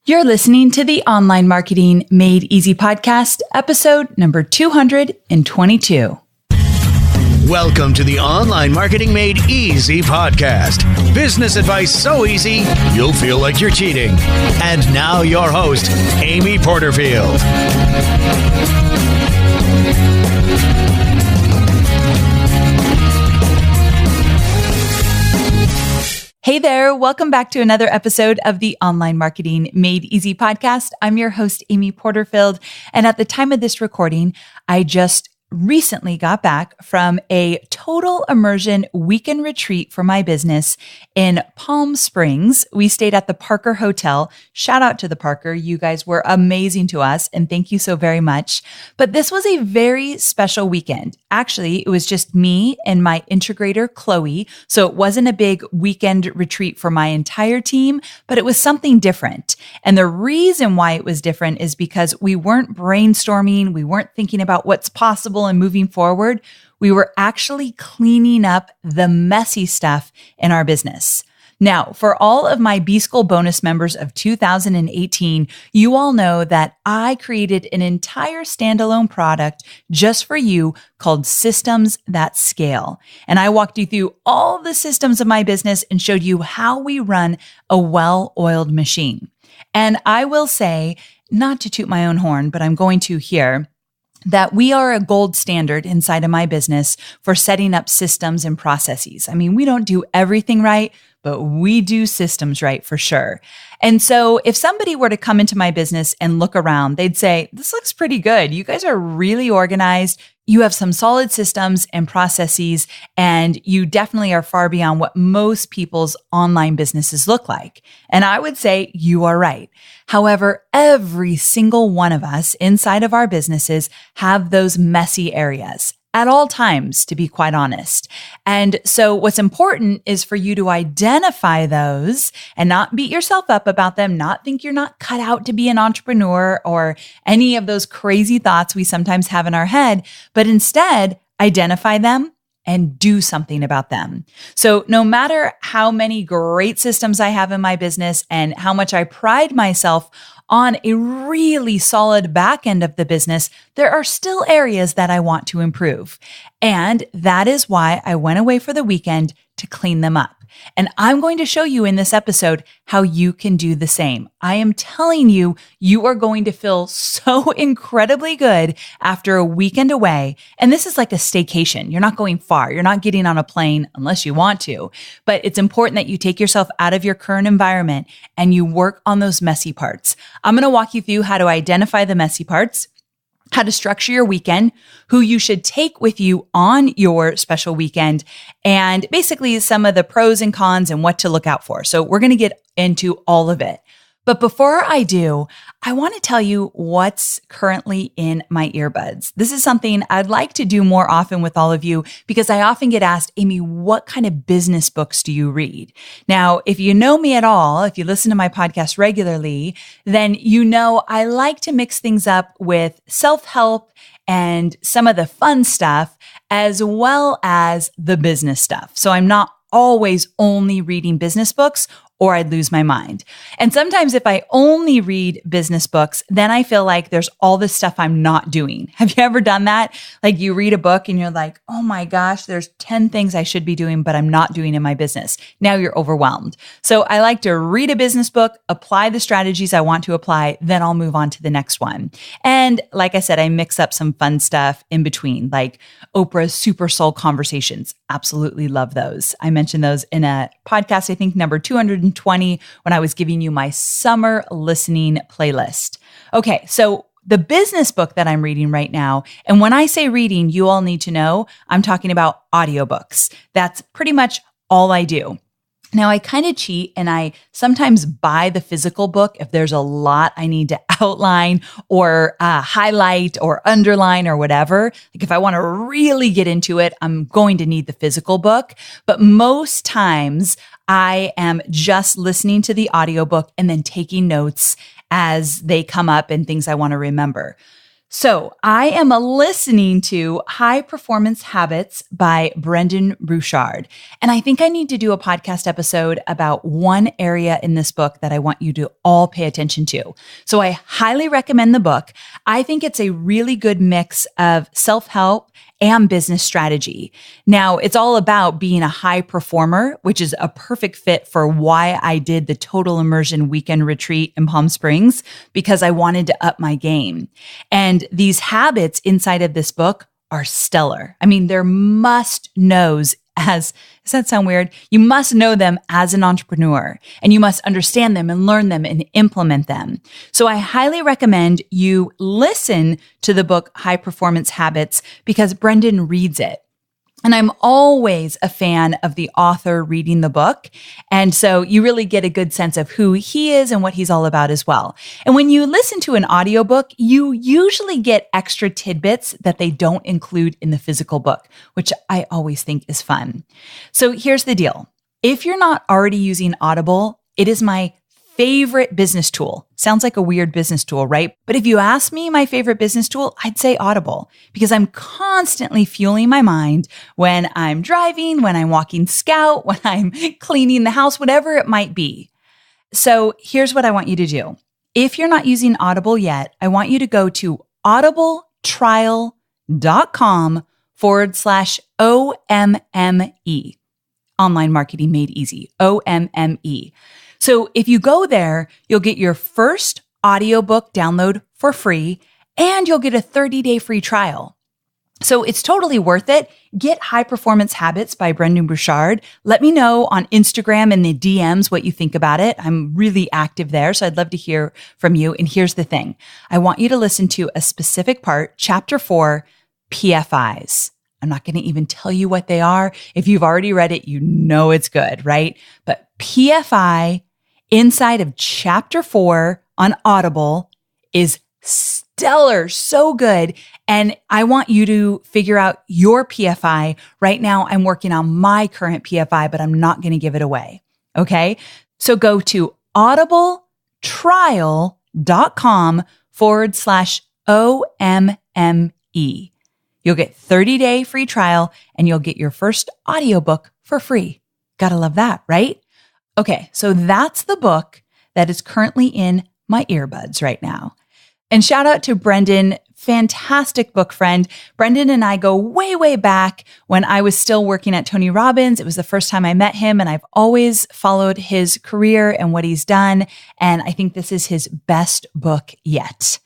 You're listening to the Online Marketing Made Easy podcast, episode number 222. Welcome to the Online Marketing Made Easy podcast. Business advice so easy, you'll feel like you're cheating. And now your host, Amy Porterfield. Hey there, welcome back to another episode of the Online Marketing Made Easy podcast. I'm your host, Amy Porterfield, and at the time of this recording, I just recently got back from a total immersion weekend retreat for my business in Palm Springs. We stayed at the Parker Hotel. Shout out to the Parker. You guys were amazing to us, and thank you so very much. But this was a very special weekend. Actually, it was just me and my integrator, Chloe. So it wasn't a big weekend retreat for my entire team, but it was something different. And the reason why it was different is because we weren't brainstorming. We weren't thinking about what's possible and moving forward. We were actually cleaning up the messy stuff in our business. Now, for all of my B-School bonus members of 2018, you all know that I created an entire standalone product just for you called Systems That Scale. And I walked you through all the systems of my business and showed you how we run a well-oiled machine. And I will say, not to toot my own horn, but I'm going to here, that we are a gold standard inside of my business for setting up systems and processes. I mean, we don't do everything right, but we do systems right for sure. And so if somebody were to come into my business and look around, they'd say, this looks pretty good. You guys are really organized. You have some solid systems and processes, and you definitely are far beyond what most people's online businesses look like. And I would say you are right. However, every single one of us inside of our businesses have those messy areas at all times, to be quite honest. And so what's important is for you to identify those and not beat yourself up about them, not think you're not cut out to be an entrepreneur or any of those crazy thoughts we sometimes have in our head, but instead identify them and do something about them. So no matter how many great systems I have in my business and how much I pride myself on a really solid back end of the business, there are still areas that I want to improve. And that is why I went away for the weekend to clean them up. And I'm going to show you in this episode how you can do the same. I am telling you, you are going to feel so incredibly good after a weekend away. And this is like a staycation. You're not going far. You're not getting on a plane unless you want to. But it's important that you take yourself out of your current environment and you work on those messy parts. I'm going to walk you through how to identify the messy parts, how to structure your weekend, who you should take with you on your special weekend, and basically some of the pros and cons and what to look out for. So we're going to get into all of it. But before I do, I want to tell you what's currently in my earbuds. This is something I'd like to do more often with all of you because I often get asked, Amy, what kind of business books do you read? Now, if you know me at all, if you listen to my podcast regularly, then you know I like to mix things up with self-help and some of the fun stuff as well as the business stuff. So I'm not always only reading business books or I'd lose my mind. And sometimes if I only read business books, then I feel like there's all this stuff I'm not doing. Have you ever done that? Like you read a book and you're like, oh my gosh, there's 10 things I should be doing, but I'm not doing in my business. Now you're overwhelmed. So I like to read a business book, apply the strategies I want to apply, then I'll move on to the next one. And like I said, I mix up some fun stuff in between, like Oprah's Super Soul Conversations. Absolutely love those. I mentioned those in a podcast, I think number 220, when I was giving you my summer listening playlist. Okay, so the business book that I'm reading right now, and when I say reading, you all need to know, I'm talking about audiobooks. That's pretty much all I do. Now, I kind of cheat and I sometimes buy the physical book if there's a lot I need to outline or highlight or underline or whatever. Like if I want to really get into it, I'm going to need the physical book. But most times I am just listening to the audiobook and then taking notes as they come up and things I want to remember. So I am listening to High Performance Habits by Brendon Burchard. And I think I need to do a podcast episode about one area in this book that I want you to all pay attention to. So I highly recommend the book. I think it's a really good mix of self-help and business strategy. Now, it's all about being a high performer, which is a perfect fit for why I did the Total Immersion weekend retreat in Palm Springs, because I wanted to up my game. And these habits inside of this book are stellar. I mean, they're must-knows does that sound weird? You must know them as an entrepreneur, and you must understand them and learn them and implement them. So I highly recommend you listen to the book High Performance Habits because Brendon reads it. And I'm always a fan of the author reading the book. And so you really get a good sense of who he is and what he's all about as well. And when you listen to an audiobook, you usually get extra tidbits that they don't include in the physical book, which I always think is fun. So here's the deal. If you're not already using Audible, it is my favorite business tool. Sounds like a weird business tool, right? But if you ask me my favorite business tool, I'd say Audible, because I'm constantly fueling my mind when I'm driving, when I'm walking Scout, when I'm cleaning the house, whatever it might be. So here's what I want you to do. If you're not using Audible yet, I want you to go to audibletrial.com/OMME. Online Marketing Made Easy, OMME. So if you go there, you'll get your first audiobook download for free, and you'll get a 30-day free trial. So it's totally worth it. Get High Performance Habits by Brendon Burchard. Let me know on Instagram in the DMs what you think about it. I'm really active there, so I'd love to hear from you. And here's the thing. I want you to listen to a specific part, Chapter 4, PFIs. I'm not going to even tell you what they are. If you've already read it, you know it's good, right? But PFI inside of Chapter 4 on Audible is stellar, so good. And I want you to figure out your PFI. Right now, I'm working on my current PFI, but I'm not going to give it away. Okay. So go to audibletrial.com/OMME. You'll get 30-day free trial and you'll get your first audiobook for free. Gotta love that, right? Okay, so that's the book that is currently in my earbuds right now. And shout out to Brendon, fantastic book friend. Brendon and I go way, way back when I was still working at Tony Robbins. It was the first time I met him, and I've always followed his career and what he's done. And I think this is his best book yet.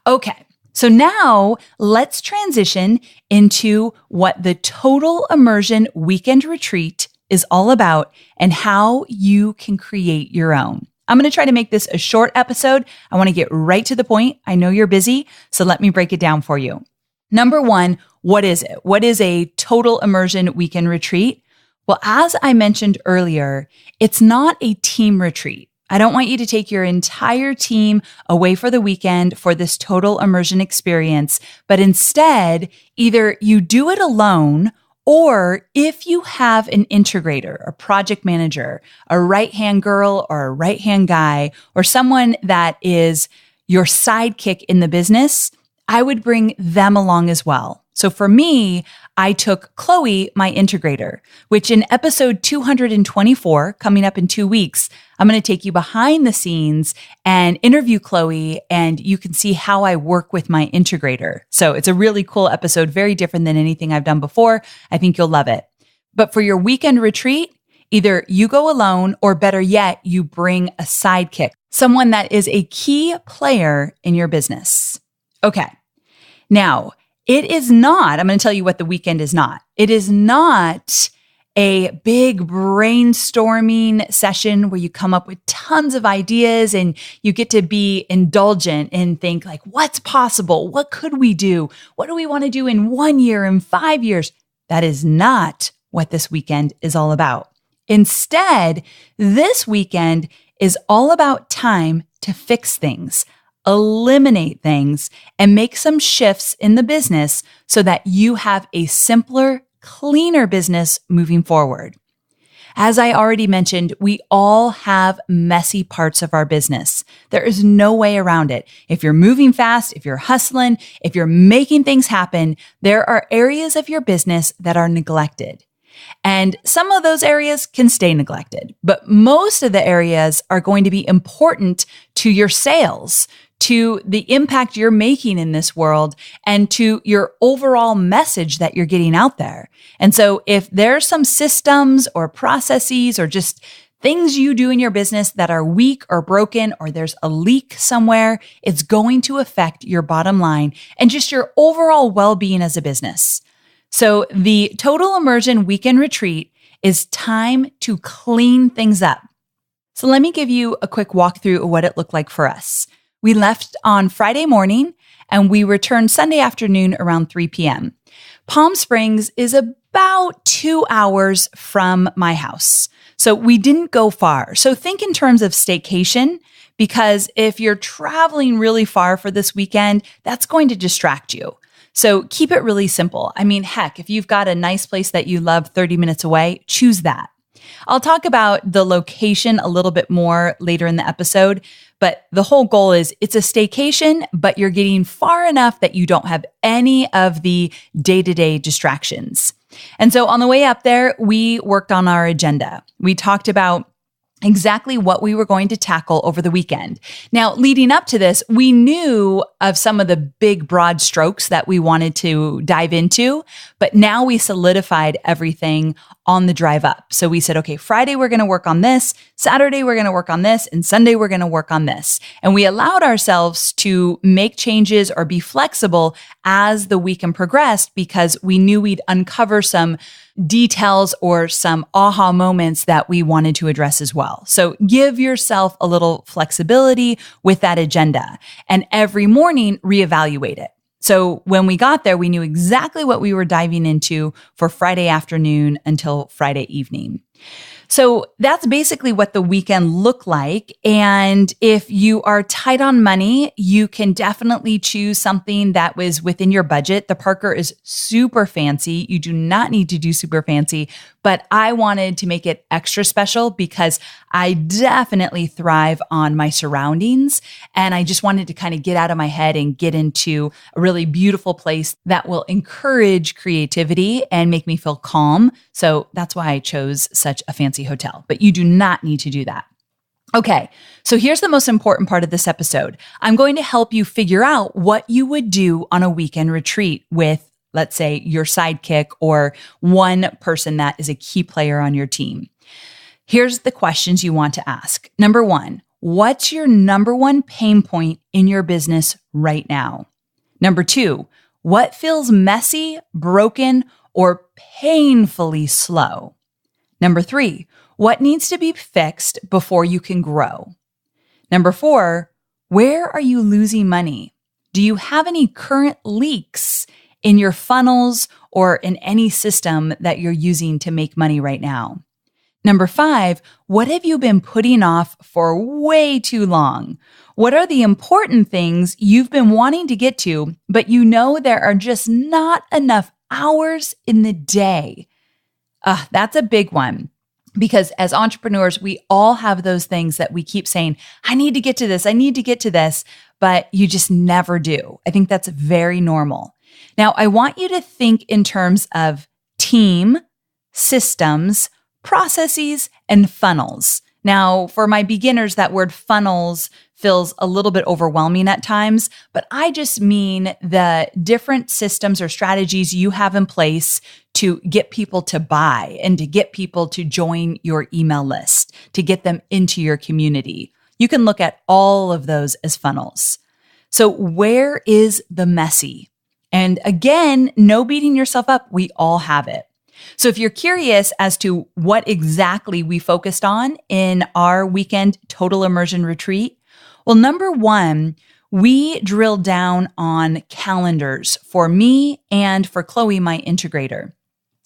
Okay. So now let's transition into what the Total Immersion Weekend Retreat is all about and how you can create your own. I'm going to try to make this a short episode. I want to get right to the point. I know you're busy, so let me break it down for you. Number one, what is it? What is a Total Immersion Weekend Retreat? Well, as I mentioned earlier, it's not a team retreat. I don't want you to take your entire team away for the weekend for this total immersion experience, but instead, either you do it alone, or if you have an integrator, a project manager, a right-hand girl or a right-hand guy, or someone that is your sidekick in the business, I would bring them along as well. So for me, I took Chloe, my integrator, which in episode 224, coming up in 2 weeks, I'm going to take you behind the scenes and interview Chloe, and you can see how I work with my integrator. So it's a really cool episode, very different than anything I've done before. I think you'll love it. But for your weekend retreat, either you go alone, or better yet, you bring a sidekick, someone that is a key player in your business. Okay. Now, it is not, I'm going to tell you what the weekend is not. It is not a big brainstorming session where you come up with tons of ideas and you get to be indulgent and think like, what's possible? What could we do? What do we want to do in 1 year, in 5 years? That is not what this weekend is all about. Instead, this weekend is all about time to fix things, eliminate things, and make some shifts in the business so that you have a simpler, cleaner business moving forward. As I already mentioned, we all have messy parts of our business. There is no way around it. If you're moving fast, if you're hustling, if you're making things happen, there are areas of your business that are neglected. And some of those areas can stay neglected, but most of the areas are going to be important to your sales, to the impact you're making in this world, and to your overall message that you're getting out there. And so if there's some systems or processes or just things you do in your business that are weak or broken, or there's a leak somewhere, it's going to affect your bottom line and just your overall well-being as a business. So the Total Immersion Weekend Retreat is time to clean things up. So let me give you a quick walkthrough of what it looked like for us. We left on Friday morning and we returned Sunday afternoon around 3 p.m. Palm Springs is about 2 hours from my house. So we didn't go far. So think in terms of staycation, because if you're traveling really far for this weekend, that's going to distract you. So keep it really simple. I mean, heck, if you've got a nice place that you love 30 minutes away, choose that. I'll talk about the location a little bit more later in the episode, but the whole goal is it's a staycation, but you're getting far enough that you don't have any of the day-to-day distractions. And so on the way up there, we worked on our agenda. We talked about exactly what we were going to tackle over the weekend. Now, leading up to this, we knew of some of the big broad strokes that we wanted to dive into, but now we solidified everything on the drive up. So we said, okay, Friday, we're going to work on this. Saturday, we're going to work on this. And Sunday, we're going to work on this. And we allowed ourselves to make changes or be flexible as the weekend progressed because we knew we'd uncover some details or some aha moments that we wanted to address as well. So give yourself a little flexibility with that agenda and every morning reevaluate it. So when we got there, we knew exactly what we were diving into for Friday afternoon until Friday evening. So that's basically what the weekend looked like. And if you are tight on money, you can definitely choose something that was within your budget. The Parker is super fancy. You do not need to do super fancy, but I wanted to make it extra special because I definitely thrive on my surroundings. And I just wanted to kind of get out of my head and get into a really beautiful place that will encourage creativity and make me feel calm. So that's why I chose such a fancy hotel, but you do not need to do that. Okay, so here's the most important part of this episode. I'm going to help you figure out what you would do on a weekend retreat with, let's say, your sidekick or one person that is a key player on your team. Here's the questions you want to ask. Number one, what's your number one pain point in your business right now? Number two, what feels messy, broken, or painfully slow? Number three, what needs to be fixed before you can grow? Number four, where are you losing money? Do you have any current leaks in your funnels or in any system that you're using to make money right now? Number five, what have you been putting off for way too long? What are the important things you've been wanting to get to, but you know there are just not enough hours in the day? That's a big one. Because as entrepreneurs, we all have those things that we keep saying, I need to get to this, I need to get to this, but you just never do. I think that's very normal. Now, I want you to think in terms of team, systems, processes, and funnels. Now, for my beginners, that word funnels feels a little bit overwhelming at times, but I just mean the different systems or strategies you have in place to get people to buy and to get people to join your email list, to get them into your community. You can look at all of those as funnels. So where is the messy? And again, no beating yourself up. We all have it. So if you're curious as to what exactly we focused on in our weekend total immersion retreat, well, number one, we drilled down on calendars for me and for Chloe, my integrator.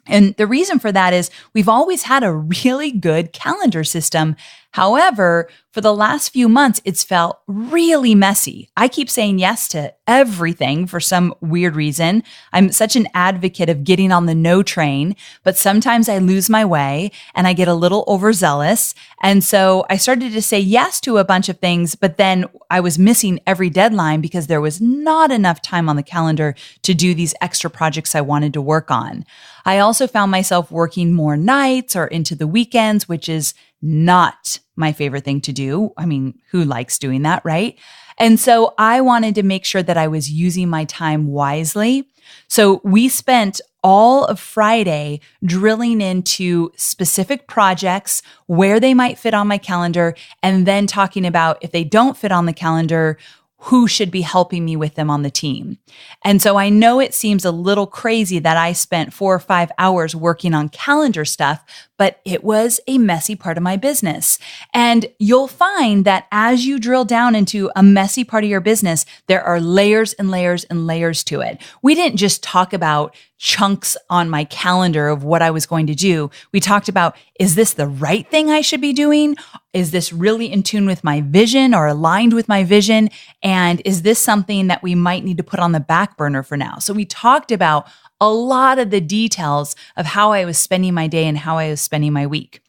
And the reason for that is we've always had a really good calendar system. However, for the last few months, it's felt really messy. I keep saying yes to everything for some weird reason. I'm such an advocate of getting on the no train, but sometimes I lose my way and I get a little overzealous. And so I started to say yes to a bunch of things, but then I was missing every deadline because there was not enough time on the calendar to do these extra projects I wanted to work on. I also found myself working more nights or into the weekends, which is not my favorite thing to do. I mean, who likes doing that, right? And so I wanted to make sure that I was using my time wisely. So we spent all of Friday drilling into specific projects, where they might fit on my calendar, and then talking about if they don't fit on the calendar, who should be helping me with them on the team. And so I know it seems a little crazy that I spent 4 or 5 hours working on calendar stuff, but it was a messy part of my business. And you'll find that as you drill down into a messy part of your business, there are layers and layers and layers to it. We didn't just talk about chunks on my calendar of what I was going to do. We talked about, is this the right thing I should be doing? Is this really in tune with my vision or aligned with my vision? And is this something that we might need to put on the back burner for now? So we talked about a lot of the details of how I was spending my day and how I was spending my week.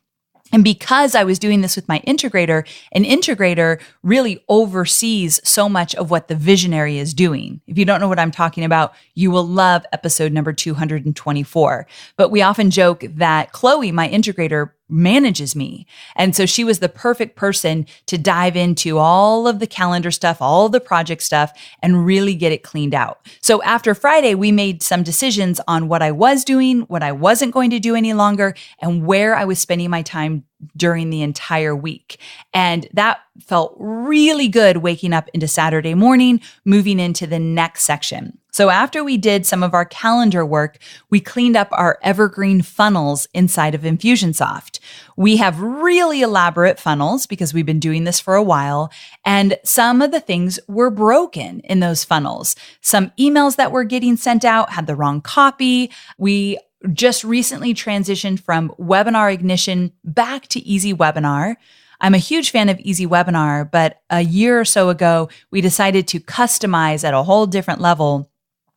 And because I was doing this with my integrator, an integrator really oversees so much of what the visionary is doing. If you don't know what I'm talking about, you will love episode number 224. But we often joke that Chloe, my integrator, manages me. And so she was the perfect person to dive into all of the calendar stuff, all of the project stuff, and really get it cleaned out. So after Friday, we made some decisions on what I was doing, what I wasn't going to do any longer, and where I was spending my time during the entire week. And that felt really good waking up into Saturday morning, moving into the next section. So after we did some of our calendar work, we cleaned up our evergreen funnels inside of Infusionsoft. We have really elaborate funnels because we've been doing this for a while, and some of the things were broken in those funnels. Some emails that were getting sent out had the wrong copy. We just recently transitioned from Webinar Ignition back to Easy Webinar. I'm a huge fan of Easy Webinar, but a year or so ago, we decided to customize at a whole different level.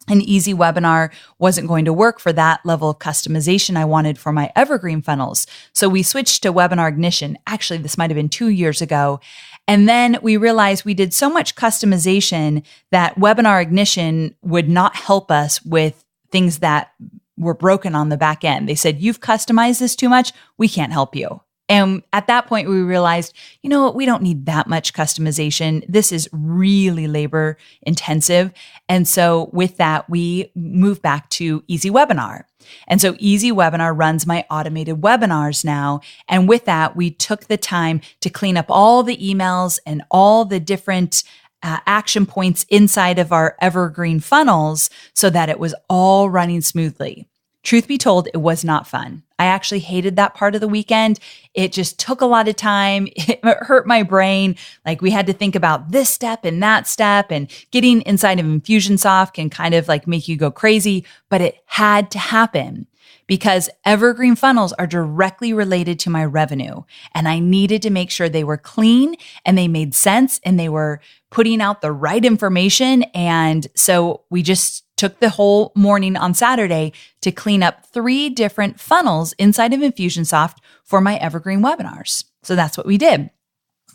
And Easy Webinar wasn't going to work for that level of customization I wanted for my evergreen funnels. So we switched to Webinar Ignition. Actually, this might have been 2 years ago. And then we realized we did so much customization that Webinar Ignition would not help us with things that were broken on the back end. They said, you've customized this too much. We can't help you. And at that point, we realized, you know what, we don't need that much customization. This is really labor intensive. And so with that, we moved back to Easy Webinar. And so Easy Webinar runs my automated webinars now. And with that, we took the time to clean up all the emails and all the different action points inside of our evergreen funnels so that it was all running smoothly. Truth be told, it was not fun. I actually hated that part of the weekend. It just took a lot of time. It hurt my brain. Like we had to think about this step and that step, and getting inside of Infusionsoft can kind of like make you go crazy, but it had to happen because evergreen funnels are directly related to my revenue. And I needed to make sure they were clean and they made sense and they were putting out the right information. And so we just took the whole morning on Saturday to clean up 3 different funnels inside of Infusionsoft for my evergreen webinars. So that's what we did.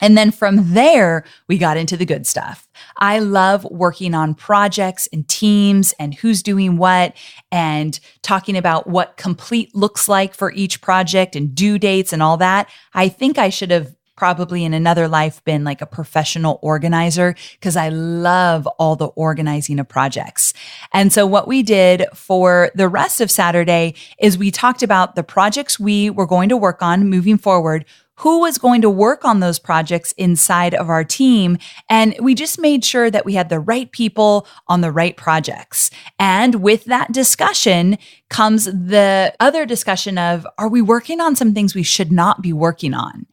And then from there, we got into the good stuff. I love working on projects and teams and who's doing what and talking about what complete looks like for each project and due dates and all that. I think I should have probably in another life been like a professional organizer because I love all the organizing of projects. And so what we did for the rest of Saturday is we talked about the projects we were going to work on moving forward, who was going to work on those projects inside of our team. And we just made sure that we had the right people on the right projects. And with that discussion comes the other discussion of, are we working on some things we should not be working on?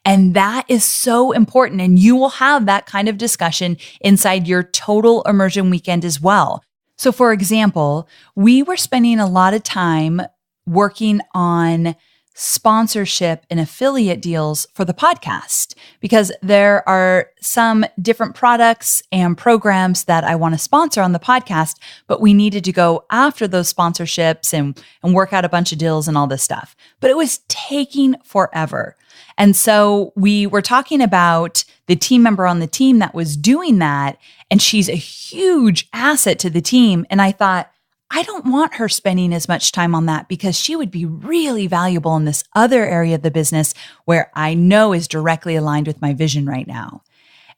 And that is so important. And you will have that kind of discussion inside your total immersion weekend as well. So for example, we were spending a lot of time working on sponsorship and affiliate deals for the podcast, because there are some different products and programs that I want to sponsor on the podcast, but we needed to go after those sponsorships and work out a bunch of deals and all this stuff. But it was taking forever. And so we were talking about the team member on the team that was doing that, and she's a huge asset to the team. And I thought, I don't want her spending as much time on that because she would be really valuable in this other area of the business where I know is directly aligned with my vision right now.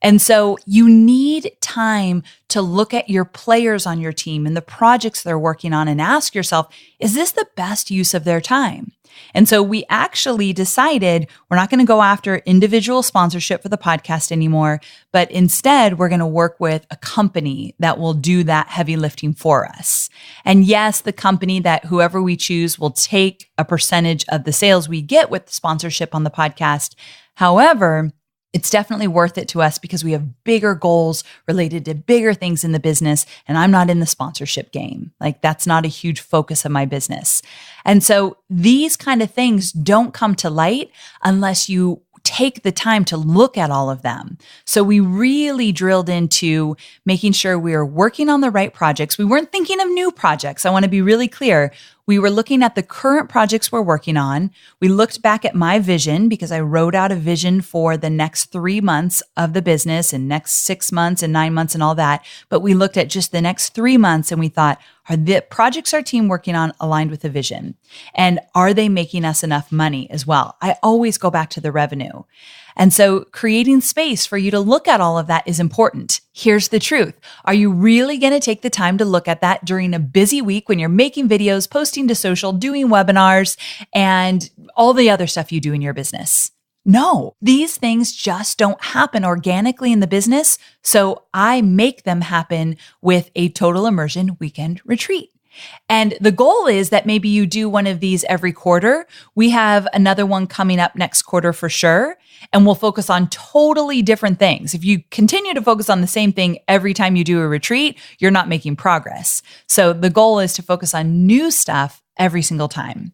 And so you need time to look at your players on your team and the projects they're working on and ask yourself, is this the best use of their time? And so we actually decided we're not going to go after individual sponsorship for the podcast anymore, but instead we're going to work with a company that will do that heavy lifting for us. And yes, the company that whoever we choose will take a percentage of the sales we get with sponsorship on the podcast. However, it's definitely worth it to us because we have bigger goals related to bigger things in the business. And I'm not in the sponsorship game. Like that's not a huge focus of my business. And so these kind of things don't come to light unless you take the time to look at all of them. So we really drilled into making sure we were working on the right projects. We weren't thinking of new projects. I want to be really clear. We were looking at the current projects we're working on. We looked back at my vision because I wrote out a vision for the next 3 months of the business and next 6 months and 9 months and all that. But we looked at just the next 3 months and we thought, are the projects our team working on aligned with the vision? And are they making us enough money as well? I always go back to the revenue. And so creating space for you to look at all of that is important. Here's the truth. Are you really going to take the time to look at that during a busy week when you're making videos, posting to social, doing webinars, and all the other stuff you do in your business? No, these things just don't happen organically in the business. So I make them happen with a total immersion weekend retreat. And the goal is that maybe you do one of these every quarter. We have another one coming up next quarter for sure. And we'll focus on totally different things. If you continue to focus on the same thing every time you do a retreat, you're not making progress. So the goal is to focus on new stuff every single time.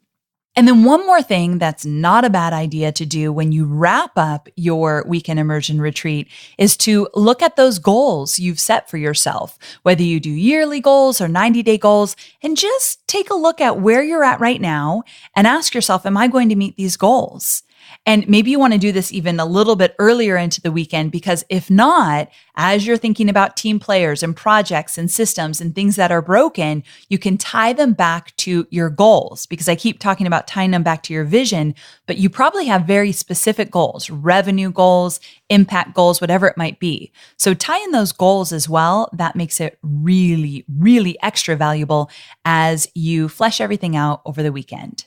And then one more thing that's not a bad idea to do when you wrap up your weekend immersion retreat is to look at those goals you've set for yourself, whether you do yearly goals or 90-day goals, and just take a look at where you're at right now and ask yourself, am I going to meet these goals? And maybe you want to do this even a little bit earlier into the weekend, because if not, as you're thinking about team players and projects and systems and things that are broken, you can tie them back to your goals, because I keep talking about tying them back to your vision, but you probably have very specific goals, revenue goals, impact goals, whatever it might be. So tie in those goals as well. That makes it really, really extra valuable as you flesh everything out over the weekend.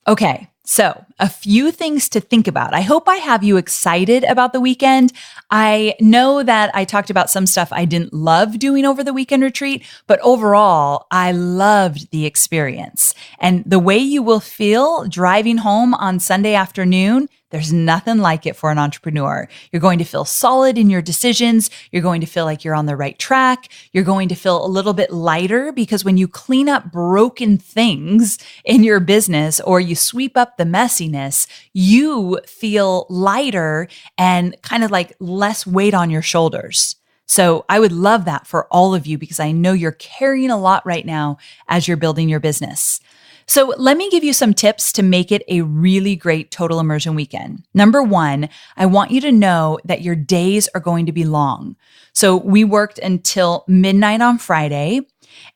Okay. So a few things to think about. I hope I have you excited about the weekend. I know that I talked about some stuff I didn't love doing over the weekend retreat, but overall, I loved the experience. And the way you will feel driving home on Sunday afternoon, there's nothing like it for an entrepreneur. You're going to feel solid in your decisions. You're going to feel like you're on the right track. You're going to feel a little bit lighter, because when you clean up broken things in your business or you sweep up the messiness, you feel lighter and kind of like less weight on your shoulders. So I would love that for all of you, because I know you're carrying a lot right now as you're building your business. So let me give you some tips to make it a really great total immersion weekend. Number one, I want you to know that your days are going to be long. So we worked until midnight on Friday,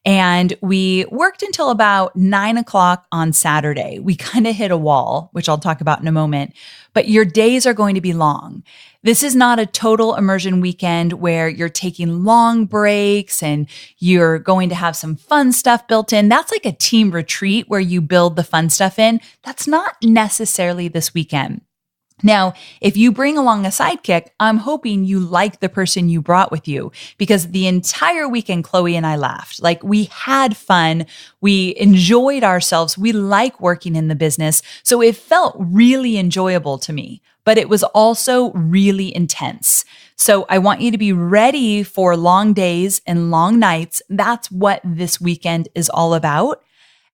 and we worked until about 9 o'clock on Saturday. We kind of hit a wall, which I'll talk about in a moment, but your days are going to be long. This is not a total immersion weekend where you're taking long breaks and you're going to have some fun stuff built in. That's like a team retreat where you build the fun stuff in. That's not necessarily this weekend. Now, if you bring along a sidekick, I'm hoping you like the person you brought with you, because the entire weekend, Chloe and I laughed. Like, we had fun. We enjoyed ourselves. We like working in the business. So it felt really enjoyable to me, but it was also really intense. So I want you to be ready for long days and long nights. That's what this weekend is all about.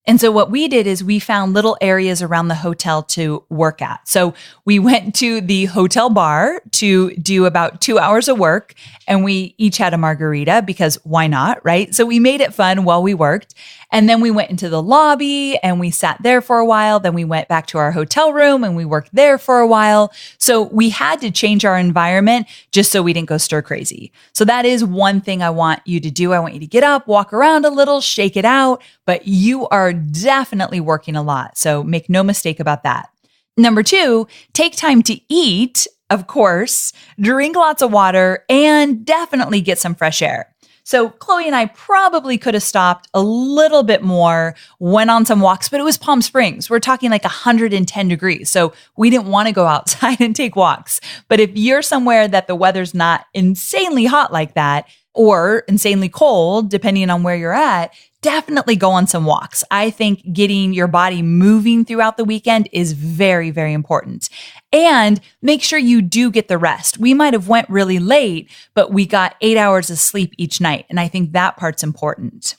And so what we did is we found little areas around the hotel to work at. So we went to the hotel bar to do about 2 hours of work, and we each had a margarita because why not, right? So we made it fun while we worked. And then we went into the lobby and we sat there for a while. Then we went back to our hotel room and we worked there for a while. So we had to change our environment just so we didn't go stir crazy. So that is one thing I want you to do. I want you to get up, walk around a little, shake it out, but you are definitely working a lot. So make no mistake about that. Number 2, take time to eat, of course, drink lots of water, and definitely get some fresh air. So Chloe and I probably could have stopped a little bit more, went on some walks, but it was Palm Springs. We're talking like 110 degrees. So we didn't want to go outside and take walks. But if you're somewhere that the weather's not insanely hot like that, or insanely cold, depending on where you're at, definitely go on some walks. I think getting your body moving throughout the weekend is very, very important. And make sure you do get the rest. We might have went really late, but we got 8 hours of sleep each night. And I think that part's important.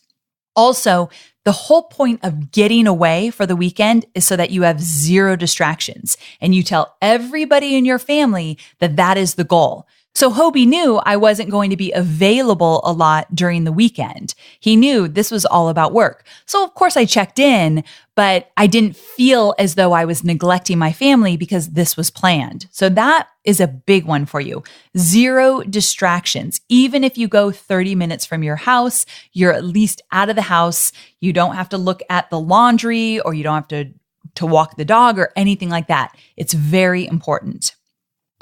Also, the whole point of getting away for the weekend is so that you have zero distractions and you tell everybody in your family that that is the goal. So Hobie knew I wasn't going to be available a lot during the weekend. He knew this was all about work. So of course I checked in, but I didn't feel as though I was neglecting my family because this was planned. So that is a big one for you. Zero distractions. Even if you go 30 minutes from your house, you're at least out of the house. You don't have to look at the laundry or you don't have to walk the dog or anything like that. It's very important.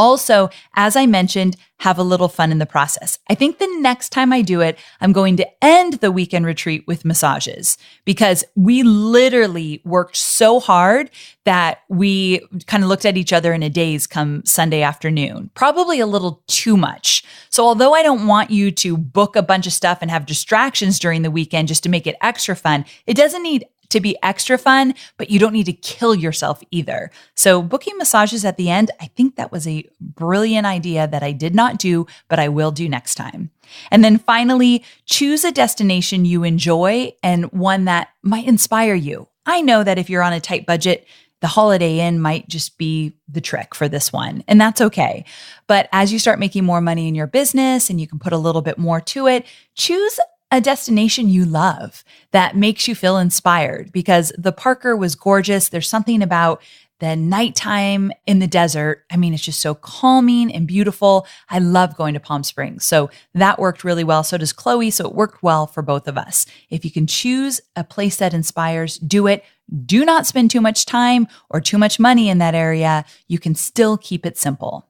Also, as I mentioned, have a little fun in the process. I think the next time I do it, I'm going to end the weekend retreat with massages because we literally worked so hard that we kind of looked at each other in a daze come Sunday afternoon, probably a little too much. So although I don't want you to book a bunch of stuff and have distractions during the weekend just to make it extra fun, it doesn't need to be extra fun, but you don't need to kill yourself either. So booking massages at the end, I think that was a brilliant idea that I did not do, but I will do next time. And then finally, choose a destination you enjoy and one that might inspire you. I know that if you're on a tight budget, the Holiday Inn might just be the trick for this one, and that's okay. But as you start making more money in your business and you can put a little bit more to it, choose a destination you love that makes you feel inspired because the Parker was gorgeous. There's something about the nighttime in the desert. I mean, it's just so calming and beautiful. I love going to Palm Springs. So that worked really well. So does Chloe. So it worked well for both of us. If you can choose a place that inspires, do it. Do not spend too much time or too much money in that area. You can still keep it simple.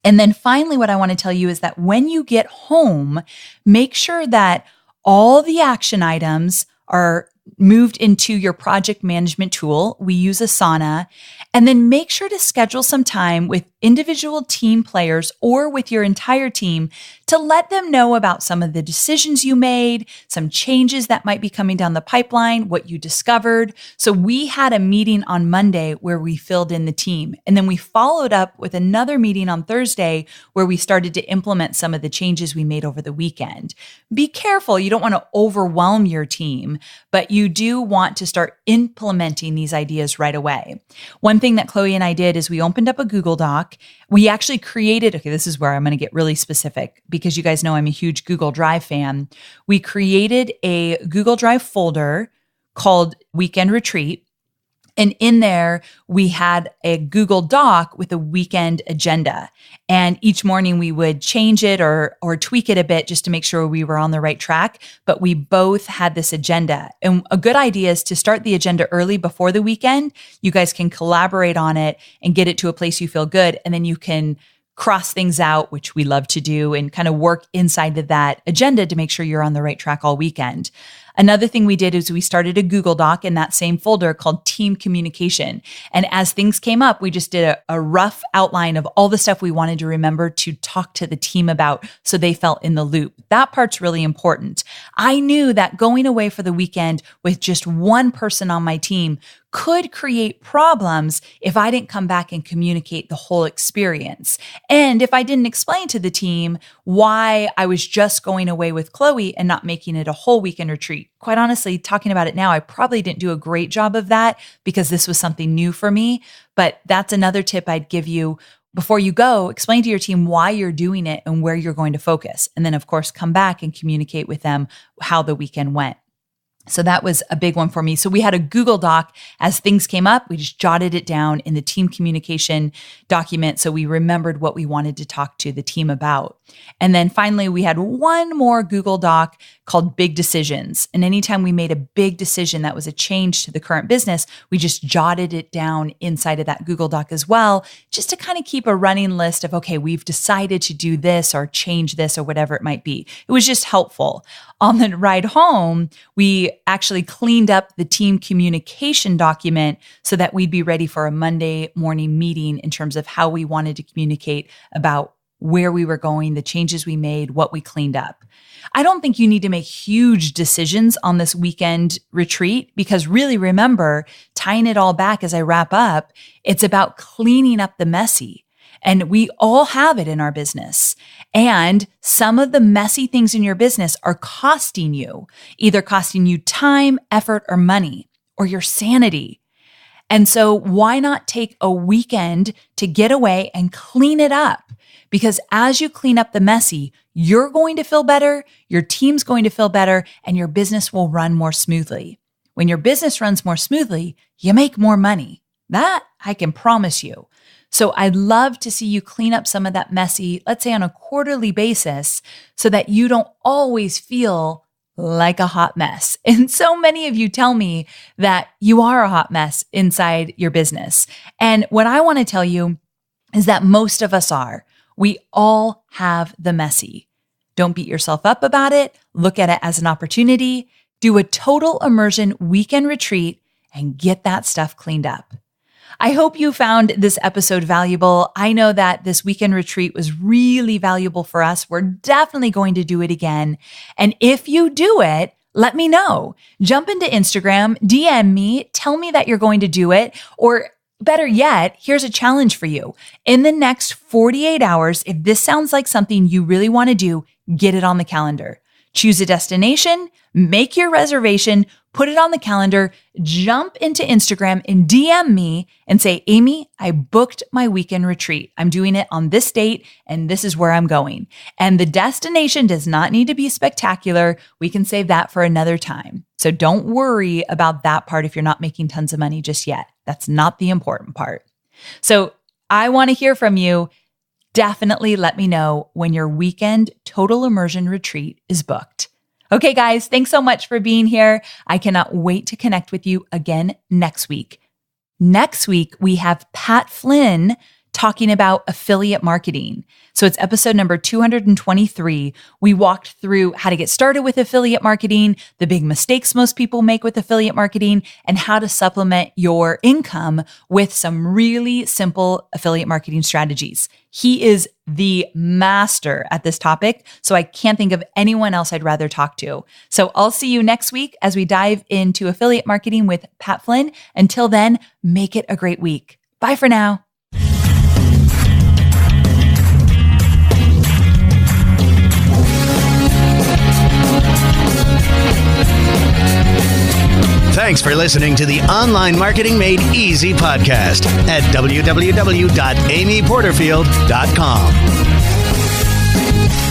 And then finally, what I want to tell you is that when you get home, make sure that all the action items are moved into your project management tool. We use Asana. And then make sure to schedule some time with individual team players or with your entire team to let them know about some of the decisions you made, some changes that might be coming down the pipeline, what you discovered. So we had a meeting on Monday where we filled in the team. And then we followed up with another meeting on Thursday where we started to implement some of the changes we made over the weekend. Be careful. You don't want to overwhelm your team, but you do want to start implementing these ideas right away. One thing that Chloe and I did is we opened up a Google Doc. We actually created, okay, this is where I'm going to get really specific because you guys know I'm a huge Google Drive fan. We created a Google Drive folder called Weekend Retreat. And in there, we had a Google Doc with a weekend agenda. And each morning we would change it or tweak it a bit just to make sure we were on the right track. But we both had this agenda. And a good idea is to start the agenda early before the weekend. You guys can collaborate on it and get it to a place you feel good. And then you can cross things out, which we love to do, and kind of work inside of that agenda to make sure you're on the right track all weekend. Another thing we did is we started a Google Doc in that same folder called Team Communication. And as things came up, we just did a rough outline of all the stuff we wanted to remember to talk to the team about so they felt in the loop. That part's really important. I knew that going away for the weekend with just one person on my team could create problems if I didn't come back and communicate the whole experience. And if I didn't explain to the team why I was just going away with Chloe and not making it a whole weekend retreat. retreat. Quite honestly, talking about it now, I probably didn't do a great job of that because this was something new for me. But that's another tip I'd give you. Before you go, explain to your team why you're doing it and where you're going to focus. And then, of course, come back and communicate with them how the weekend went. So that was a big one for me. So we had a Google Doc as things came up. We just jotted it down in the team communication document. So we remembered what we wanted to talk to the team about. And then finally, we had one more Google Doc called Big Decisions. And anytime we made a big decision that was a change to the current business, we just jotted it down inside of that Google Doc as well, just to kind of keep a running list of, okay, we've decided to do this or change this or whatever it might be. It was just helpful. On the ride home, we actually cleaned up the team communication document so that we'd be ready for a Monday morning meeting in terms of how we wanted to communicate about where we were going, the changes we made, what we cleaned up. I don't think you need to make huge decisions on this weekend retreat because really remember, tying it all back as I wrap up, it's about cleaning up the messy. And we all have it in our business. And some of the messy things in your business are costing you, either costing you time, effort, or money, or your sanity. And so why not take a weekend to get away and clean it up? Because as you clean up the messy, you're going to feel better, your team's going to feel better, and your business will run more smoothly. When your business runs more smoothly, you make more money. That I can promise you. So I'd love to see you clean up some of that messy, let's say on a quarterly basis, so that you don't always feel like a hot mess. And so many of you tell me that you are a hot mess inside your business. And what I want to tell you is that most of us are. We all have the messy. Don't beat yourself up about it. Look at it as an opportunity. Do a total immersion weekend retreat and get that stuff cleaned up. I hope you found this episode valuable. I know that this weekend retreat was really valuable for us. We're definitely going to do it again. And if you do it, let me know. Jump into Instagram, DM me, tell me that you're going to do it. Or better yet, here's a challenge for you. In the next 48 hours, if this sounds like something you really want to do, get it on the calendar. Choose a destination, make your reservation, put it on the calendar, jump into Instagram and DM me and say, Amy, I booked my weekend retreat. I'm doing it on this date and this is where I'm going. And the destination does not need to be spectacular. We can save that for another time. So don't worry about that part if you're not making tons of money just yet. That's not the important part. So I want to hear from you. Definitely let me know when your weekend total immersion retreat is booked. Okay, guys, thanks so much for being here. I cannot wait to connect with you again next week. Next week, we have Pat Flynn talking about affiliate marketing. So it's episode number 223. We walked through how to get started with affiliate marketing, the big mistakes most people make with affiliate marketing, and how to supplement your income with some really simple affiliate marketing strategies. He is the master at this topic, so I can't think of anyone else I'd rather talk to. So I'll see you next week as we dive into affiliate marketing with Pat Flynn. Until then, make it a great week. Bye for now. Thanks for listening to the Online Marketing Made Easy podcast at www.amyporterfield.com.